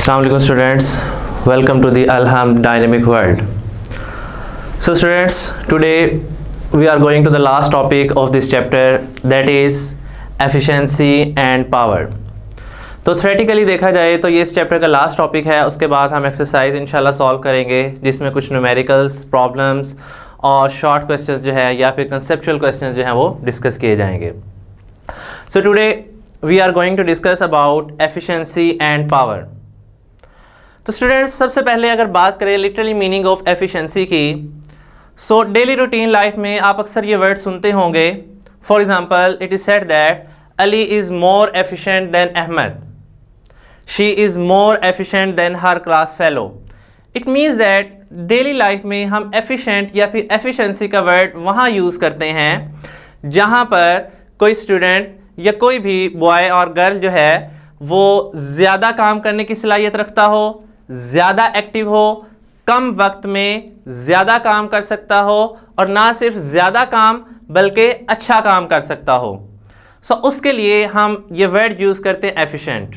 Assalamu alaikum students, welcome to the Alham Dynamic World. So students, today we are going to the last topic of this chapter, that is efficiency and power. तो theoretically देखा जाए तो ये इस chapter का last topic है। उसके बाद हम एक्सरसाइज इंशाल्लाह सॉल्व करेंगे जिसमें कुछ न्यूमेरिकल्स प्रॉब्लम्स और शॉर्ट क्वेश्चंस जो है या फिर कंसेप्चुअल क्वेश्चंस जो हैं वो डिस्कस किए जाएंगे। So today we are going to discuss about efficiency and power. तो स्टूडेंट्स, सबसे पहले अगर बात करें लिटरली मीनिंग ऑफ एफिशिएंसी की, सो डेली रूटीन लाइफ में आप अक्सर ये वर्ड सुनते होंगे। For example, it is said that Ali is more efficient than Ahmad, she is more efficient than her class fellow. It means that daily life में हम efficient या फिर एफिशिएंसी का वर्ड वहाँ यूज़ करते हैं जहाँ पर कोई स्टूडेंट या कोई भी बॉय और गर्ल जो है वो ज़्यादा काम करने की सलाहियत रखता हो, ज़्यादा एक्टिव हो, कम वक्त में ज़्यादा काम कर सकता हो और ना सिर्फ ज़्यादा काम बल्कि अच्छा काम कर सकता हो। सो उसके लिए हम ये वर्ड यूज़ करते हैं एफिशिएंट।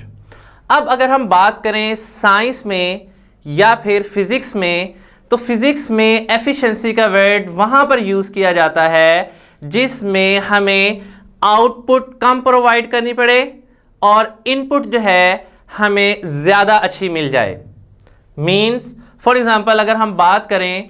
अब अगर हम बात करें साइंस में या फिर फिज़िक्स में, तो फिज़िक्स में एफिशिएंसी का वर्ड वहाँ पर यूज़ किया जाता है जिसमें हमें आउटपुट कम प्रोवाइड करनी पड़े और इनपुट जो है हमें ज़्यादा अच्छी मिल जाए। मीन्स फॉर एग्ज़ाम्पल अगर हम बात करें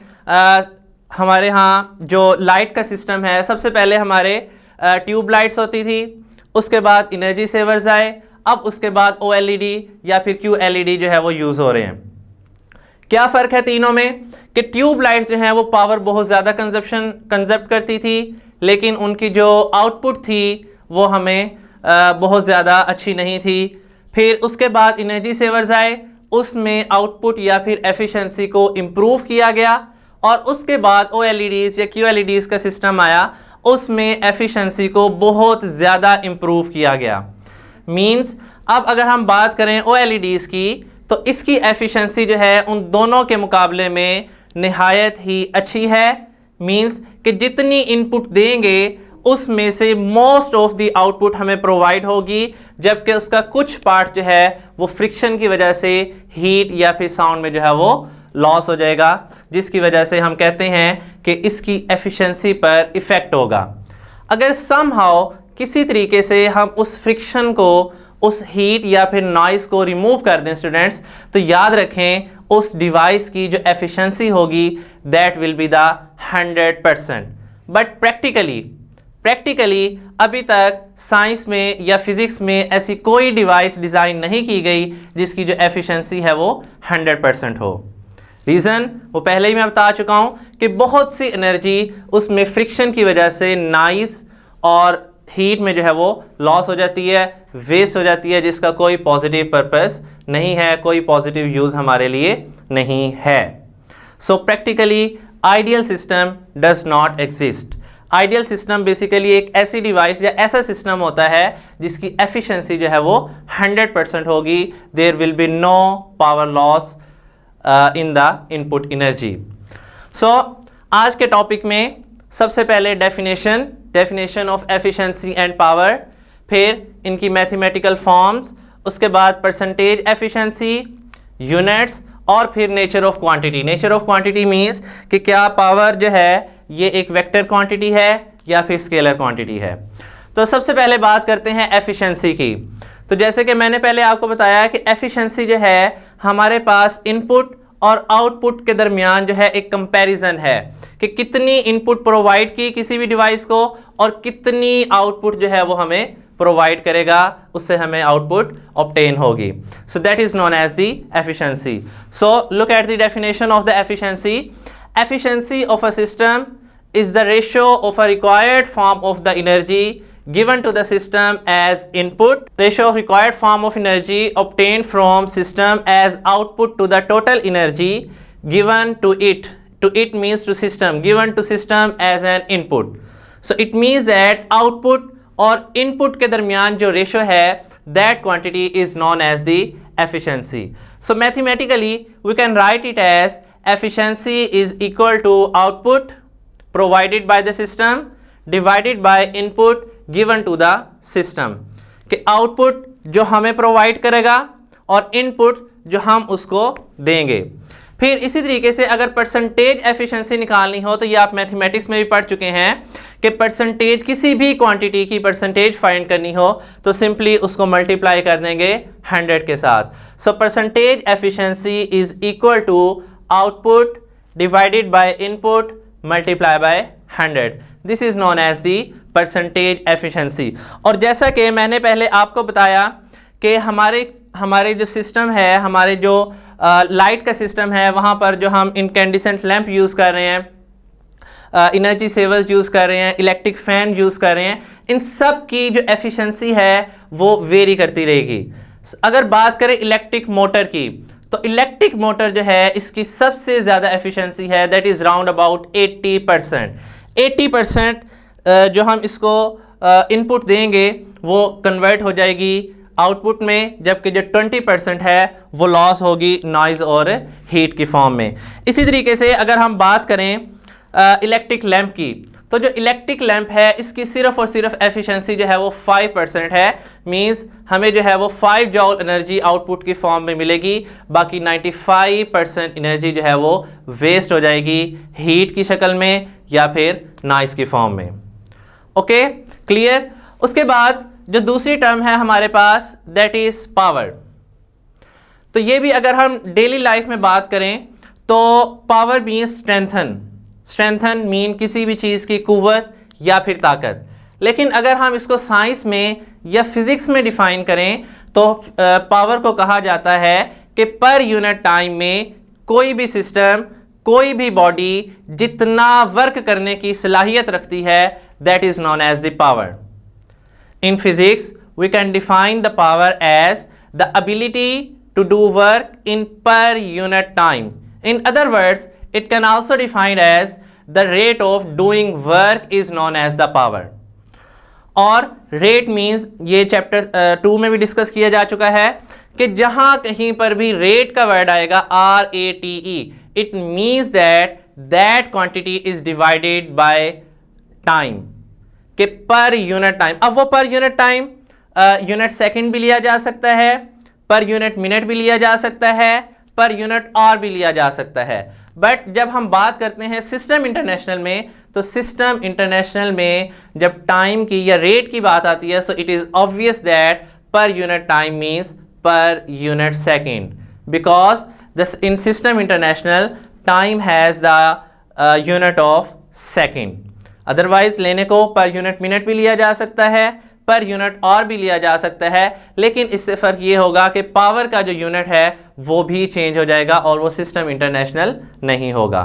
हमारे यहाँ जो लाइट का सिस्टम है, सबसे पहले हमारे ट्यूब लाइट्स होती थी, उसके बाद एनर्जी सेवर्स आए, अब उसके बाद OLED या फिर QLED जो है वो यूज़ हो रहे हैं। क्या फ़र्क है तीनों में कि ट्यूब लाइट्स जो हैं वो पावर बहुत ज़्यादा कंजप्ट करती थी, लेकिन उनकी जो आउटपुट थी वो हमें बहुत ज़्यादा अच्छी नहीं थी। फिर उसके बाद एनर्जी सेवर्स आए, उसमें आउटपुट या फिर एफिशिएंसी को इम्प्रूव किया गया और उसके बाद OLEDs या QLEDs का सिस्टम आया, उसमें एफिशिएंसी को बहुत ज़्यादा इम्प्रूव किया गया। मीन्स अब अगर हम बात करें OLEDs की, तो इसकी एफिशिएंसी जो है उन दोनों के मुकाबले में निहायत ही अच्छी है। मीन्स कि जितनी इनपुट देंगे उसमें से मोस्ट ऑफ द आउटपुट हमें प्रोवाइड होगी, जबकि उसका कुछ पार्ट जो है वो फ्रिक्शन की वजह से हीट या फिर साउंड में जो है वो लॉस हो जाएगा, जिसकी वजह से हम कहते हैं कि इसकी एफिशिएंसी पर इफ़ेक्ट होगा। अगर समहाउ किसी तरीके से हम उस फ्रिक्शन को, उस हीट या फिर नॉइस को रिमूव कर दें स्टूडेंट्स, तो याद रखें उस डिवाइस की जो एफिशिएंसी होगी that will be the 100%। But practically अभी तक साइंस में या फिज़िक्स में ऐसी कोई डिवाइस डिज़ाइन नहीं की गई जिसकी जो एफिशिएंसी है वो 100% हो। रीज़न वो पहले ही मैं बता चुका हूँ कि बहुत सी एनर्जी उसमें फ्रिक्शन की वजह से नॉइज़ और हीट में जो है वो लॉस हो जाती है, वेस्ट हो जाती है, जिसका कोई पॉजिटिव पर्पस नहीं है, कोई पॉजिटिव यूज़ हमारे लिए नहीं है। So practically ideal system does not exist. Ideal system basically एक ऐसी डिवाइस या ऐसा सिस्टम होता है जिसकी एफिशिएंसी जो है वो 100% होगी। There will be no power loss in the input energy. So आज के टॉपिक में सबसे पहले definition of efficiency and power, फिर इनकी मैथमेटिकल फॉर्म्स, उसके बाद परसेंटेज एफिशिएंसी, यूनिट्स और फिर nature of quantity. Nature of quantity means कि क्या पावर जो है ये एक वेक्टर क्वांटिटी है या फिर स्केलर क्वांटिटी है। तो सबसे पहले बात करते हैं एफिशिएंसी की। तो जैसे कि मैंने पहले आपको बताया कि एफिशिएंसी जो है हमारे पास इनपुट और आउटपुट के दरमियान जो है एक कंपैरिजन है कि कितनी इनपुट प्रोवाइड की किसी भी डिवाइस को और कितनी आउटपुट जो है वो हमें प्रोवाइड करेगा, उससे हमें आउटपुट ऑब्टेन होगी। So that is known as the efficiency. So look at the definition of the efficiency. Efficiency of a system is the ratio of a required form of the energy given to the system as input, ratio of required form of energy obtained from system as output to the total energy given to it. To it means to system, given to system as an input. So it means that output और input के दरमियान जो ratio है that quantity is known as the efficiency. So mathematically we can write it as efficiency is equal to output provided by the system divided by input given to the system। कि output जो हमें provide करेगा और input जो हम उसको देंगे। फिर इसी तरीके से अगर परसेंटेज एफिशिएंसी निकालनी हो तो ये आप मैथमेटिक्स में भी पढ़ चुके हैं कि परसेंटेज, किसी भी क्वांटिटी की परसेंटेज फाइंड करनी हो तो सिंपली उसको मल्टीप्लाई कर देंगे 100 के साथ। So percentage efficiency is equal to output divided by input multiply by 100। This is known as the percentage efficiency. और जैसा कि मैंने पहले आपको बताया कि हमारे जो सिस्टम है, हमारे जो लाइट का सिस्टम है, वहाँ पर जो हम इनकैंडिसेंट लैंप यूज़ कर रहे हैं, एनर्जी सेवर्स यूज़ कर रहे हैं, इलेक्ट्रिक फ़ैन यूज़ कर रहे हैं, इन सब की जो एफिशिएंसी है वो वेरी करती रहेगी। अगर बात करें इलेक्ट्रिक मोटर की, तो इलेक्ट्रिक मोटर जो है इसकी सबसे ज़्यादा एफिशिएंसी है, दैट इज़ राउंड अबाउट 80%। 80% जो हम इसको इनपुट देंगे वो कन्वर्ट हो जाएगी आउटपुट में, जबकि जो 20% है वो लॉस होगी नॉइज़ और हीट की फॉर्म में। इसी तरीके से अगर हम बात करें इलेक्ट्रिक लैंप की, तो जो इलेक्ट्रिक लैंप है इसकी सिर्फ और सिर्फ एफिशिएंसी जो है वो 5% है। मींस हमें जो है वो 5 जॉल एनर्जी आउटपुट की फॉर्म में मिलेगी, बाकी 95% एनर्जी जो है वो वेस्ट हो जाएगी हीट की शक्ल में या फिर नॉइज़ की फॉर्म में। Okay, clear. उसके बाद जो दूसरी टर्म है हमारे पास, दैट इज पावर। तो ये भी अगर हम डेली लाइफ में बात करें तो पावर मीन्स स्ट्रेंथन मीन किसी भी चीज़ की कुव्वत या फिर ताकत। लेकिन अगर हम इसको साइंस में या फिजिक्स में डिफाइन करें तो पावर को कहा जाता है कि पर यूनिट टाइम में कोई भी सिस्टम, कोई भी बॉडी जितना वर्क करने की सलाहियत रखती है, that is known as the power. In physics, we can define the power as the ability to do work in per unit time. In other words, it can also defined as the rate of doing work is known as the power. और rate means ये chapter 2 में भी discuss किया जा चुका है कि जहां कहीं पर भी rate का वर्ड आएगा RATE, it means that quantity is divided by time, कि पर यूनिट टाइम। अब वो पर यूनिट टाइम यूनिट सेकंड भी लिया जा सकता है, पर यूनिट मिनट भी लिया जा सकता है, पर यूनिट आवर भी लिया जा सकता है। बट जब हम बात करते हैं सिस्टम इंटरनेशनल में, तो सिस्टम इंटरनेशनल में जब टाइम की या रेट की बात आती है, so it is obvious that पर unit time means per unit second, because in system international time has the unit of second. Otherwise लेने को पर यूनिट मिनट भी लिया जा सकता है, पर यूनिट और भी लिया जा सकता है, लेकिन इससे फ़र्क ये होगा कि पावर का जो यूनिट है वो भी चेंज हो जाएगा और वो सिस्टम इंटरनेशनल नहीं होगा।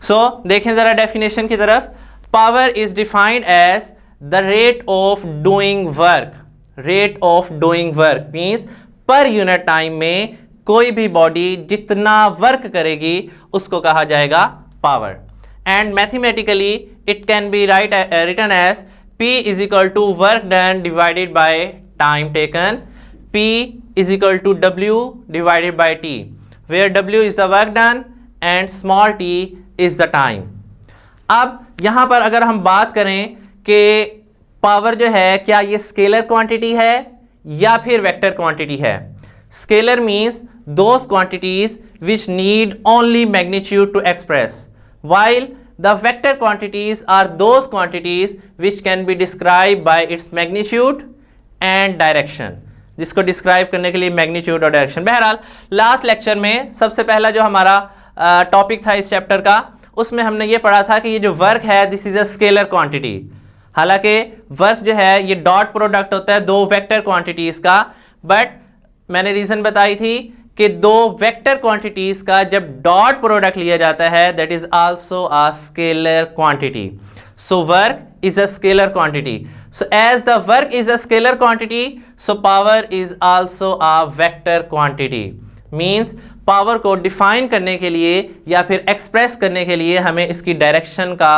सो देखें ज़रा डेफिनेशन की तरफ। Power is defined as the rate of doing work. Rate of doing work means per unit time में कोई भी बॉडी जितना वर्क करेगी उसको कहा जाएगा power. And mathematically it can be written as P is equal to work done divided by time taken. P is equal to W divided by T, where W is the work done and small t is the time. अब यहाँ पर अगर हम बात करें कि power जो है क्या ये स्केलर क्वांटिटी है या फिर वेक्टर क्वांटिटी है। Scalar means those quantities which need only magnitude to express, while the vector quantities are those quantities which can be described by its magnitude and direction, जिसको describe करने के लिए magnitude और direction. बहरहाल last lecture में सबसे पहला जो हमारा टॉपिक था इस चैप्टर का, उसमें हमने ये पढ़ा था कि ये जो वर्क है this is a scalar quantity. हालांकि वर्क जो है ये डॉट प्रोडक्ट होता है दो वेक्टर क्वांटिटीज़ का, बट मैंने रीज़न बताई थी कि दो वेक्टर क्वांटिटीज का जब डॉट प्रोडक्ट लिया जाता है that is also a scalar quantity. So work is a scalar quantity. So as the work is a scalar quantity, so power is also a vector quantity. Means power को define करने के लिए या फिर express करने के लिए हमें इसकी डायरेक्शन का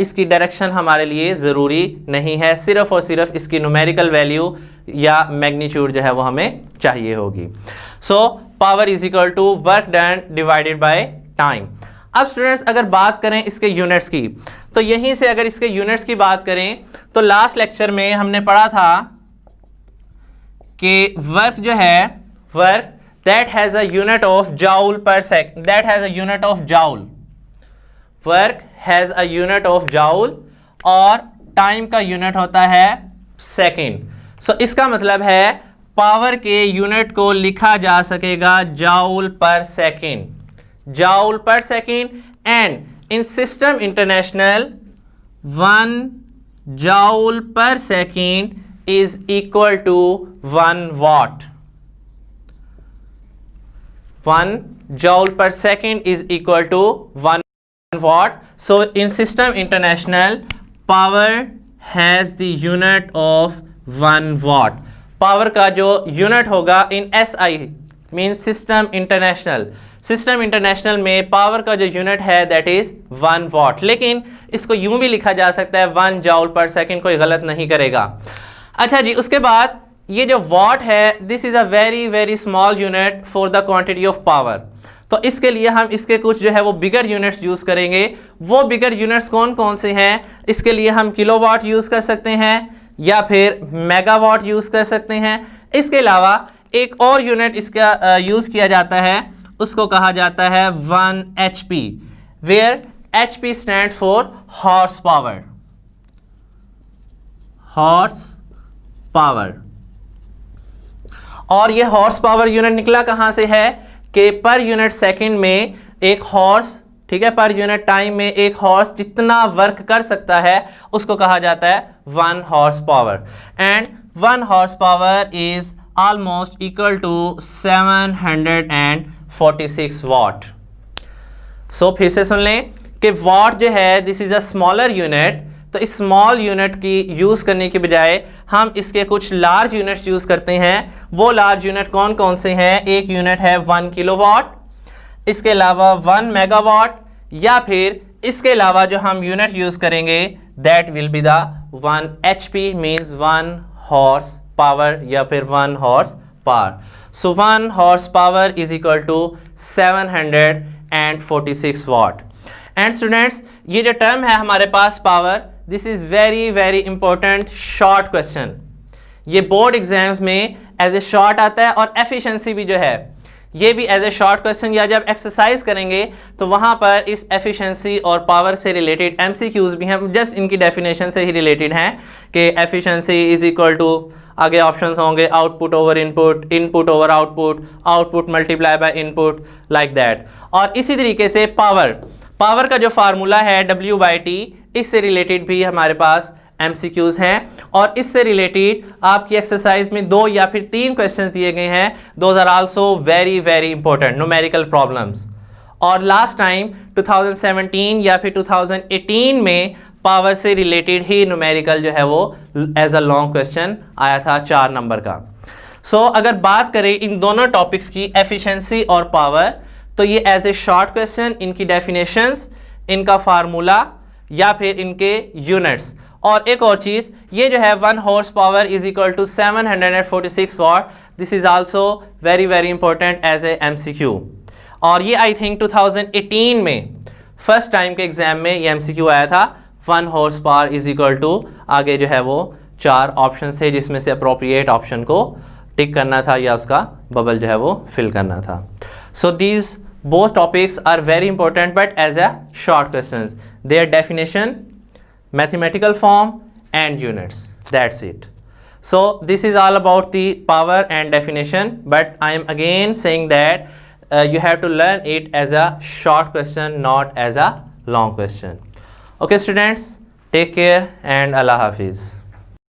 इसकी डायरेक्शन हमारे लिए ज़रूरी नहीं है, सिर्फ और सिर्फ इसकी न्यूमेरिकल वैल्यू या मैग्नीट्यूड जो है वो हमें चाहिए होगी। So power is equal to work done divided by time. अब स्टूडेंट्स अगर बात करें इसके यूनिट्स की, तो यहीं से अगर इसके यूनिट्स की बात करें तो लास्ट लेक्चर में हमने पढ़ा था कि वर्क जो है, work that has a unit of joule per second, that has a unit of joule, work has a unit of joule और टाइम का यूनिट होता है सेकेंड. सो इसका मतलब है पावर के यूनिट को लिखा जा सकेगा जाउल पर सेकेंड, जाउल पर second. And in system international 1 joule per second is equal to 1 watt. 1 joule per second is equal to 1 watt. So in system international, power has the unit of 1 watt. Power का जो unit होगा इन SI means system international, system international में power का जो unit है that is 1 what. लेकिन इसको यूं भी लिखा जा सकता है 1 जॉल पर सेकेंड, कोई गलत नहीं करेगा. अच्छा जी, उसके बाद ये जो वॉट है this is a very very small unit for the quantity of power. तो इसके लिए हम इसके कुछ जो है वो बिगर यूनिट्स यूज करेंगे. वो बिगर यूनिट्स कौन कौन से हैं? इसके लिए हम किलोवाट यूज कर सकते हैं या फिर मेगावाट यूज कर सकते हैं. इसके अलावा एक और यूनिट इसका यूज किया जाता है, उसको कहा जाता है 1 HP, where HP stand for horse power, horse power. और ये हॉर्स पावर यूनिट निकला कहां से है कि पर यूनिट सेकंड में एक हॉर्स, ठीक है, पर यूनिट टाइम में एक हॉर्स जितना वर्क कर सकता है उसको कहा जाता है 1 horse power. And 1 horse power is almost equal to 746 watt. So फिर से सुन लें कि वॉट जो है this is a smaller unit. तो इस स्मॉल यूनिट की यूज करने के बजाय हम इसके कुछ लार्ज यूनिट्स यूज करते हैं. वो लार्ज यूनिट कौन कौन से हैं? एक यूनिट है 1 किलोवाट, इसके अलावा 1 मेगावाट, या फिर इसके अलावा जो हम यूनिट यूज करेंगे that will be the 1 HP means 1 horse power या फिर 1 horse power. So 1 horse power is equal to 746 watt. And students, ये जो टर्म है हमारे पास power, this is very very important short question. ये बोर्ड एग्जाम्स में एज ए शॉर्ट आता है और एफिशिएंसी भी जो है ये भी एज ए शॉर्ट क्वेश्चन, या जब एक्सरसाइज करेंगे तो वहाँ पर इस एफिशिएंसी और पावर से रिलेटेड MCQs भी हैं. जस्ट इनकी डेफिनेशन से ही रिलेटेड हैं कि एफिशिएंसी इज इक्वल टू, आगे ऑप्शंस होंगे output over input, input over output, output multiply by input, like that. और इसी तरीके से पावर, पावर का जो फार्मूला है W/T, इससे रिलेटेड भी हमारे पास MCQs हैं. और इससे रिलेटेड आपकी एक्सरसाइज में 2 या फिर 3 क्वेश्चंस दिए गए हैं. Those are also very very important numerical problems. और लास्ट टाइम 2017 या फिर 2018 में पावर से रिलेटेड ही न्यूमेरिकल जो है वो एज अ लॉन्ग क्वेश्चन आया था 4 नंबर का. सो अगर बात करें इन दोनों टॉपिक्स की, एफिशिएंसी और पावर, तो ये एज ए शॉर्ट क्वेश्चन इनकी डेफिनेशंस, इनका फार्मूला या फिर इनके यूनिट्स. और एक और चीज़, ये जो है 1 horse power is equal to 746 watt, this is also very very important as a MCQ. और ये आई थिंक 2018 में फर्स्ट टाइम के एग्जाम में ये MCQ आया था. 1 horse power is equal to, आगे जो है वो 4 ऑप्शन थे जिसमें से अप्रोप्रिएट ऑप्शन को टिक करना था या उसका बबल जो है वो फिल करना था. So these both topics are very important but as a short questions, their definition, mathematical form and units, that's it. So this is all about the power and definition, but I am again saying that you have to learn it as a short question, not as a long question. Okay students, take care and Allah Hafiz.